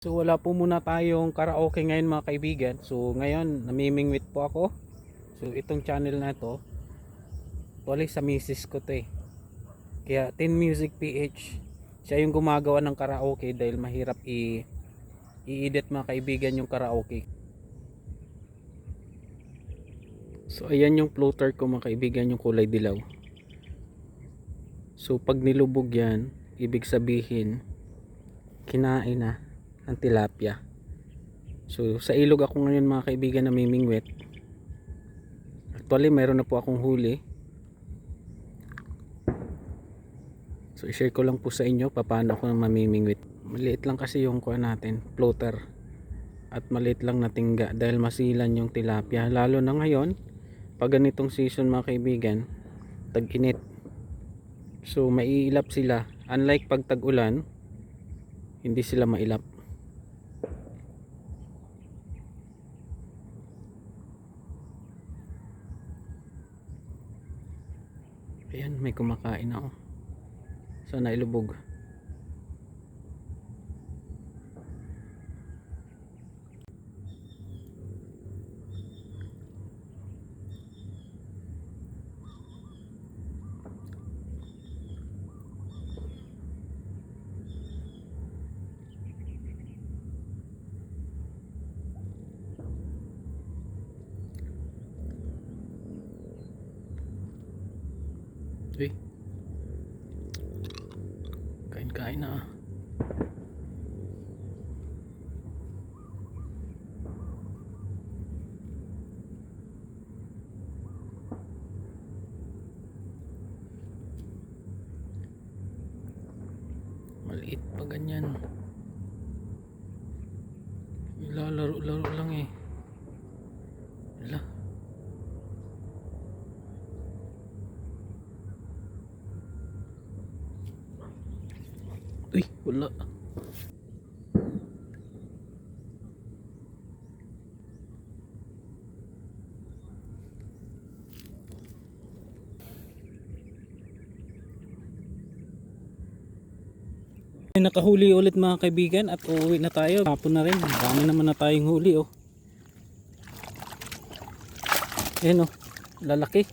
So wala po muna tayong karaoke ngayon mga kaibigan. So ngayon namimingwit po ako. So itong channel na to, actually sa misis ko to eh. Kaya Tin Music PH, siya yung gumagawa ng karaoke dahil mahirap i-edit mga kaibigan yung karaoke. So ayan yung floater ko mga kaibigan, yung kulay dilaw. So pag nilubog yan, ibig sabihin kinain na ang tilapia. So sa ilog ako ngayon mga kaibigan namimingwit. Actually mayroon na po akong huli. So i-share ko lang po sa inyo paano ako mamimingwit. Maliit lang kasi yung kuha natin, floater. At maliit lang na tingga dahil masilan yung tilapia. Lalo na ngayon, pag ganitong season mga kaibigan, tag-init. So maiilap sila. Unlike pag tag-ulan, hindi sila mailap. Ayan, may kumakain ako. Sana ilubog. Uy, kain-kain na. Maliit pa ganyan. Ilalaro-laro lang eh. Wala. Uy, wala. Nakahuli ulit mga kaibigan at uuwi na tayo. Hapon na rin. Dami naman na tayong huli oh. Ayan oh, lalaki.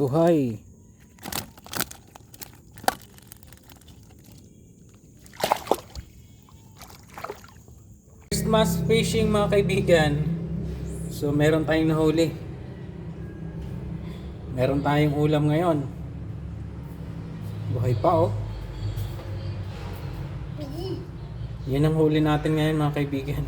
Buhay. Christmas fishing mga kaibigan. So meron tayong nahuli. Meron tayong ulam ngayon. Buhay pa oh. Yan ang huli natin ngayon mga kaibigan.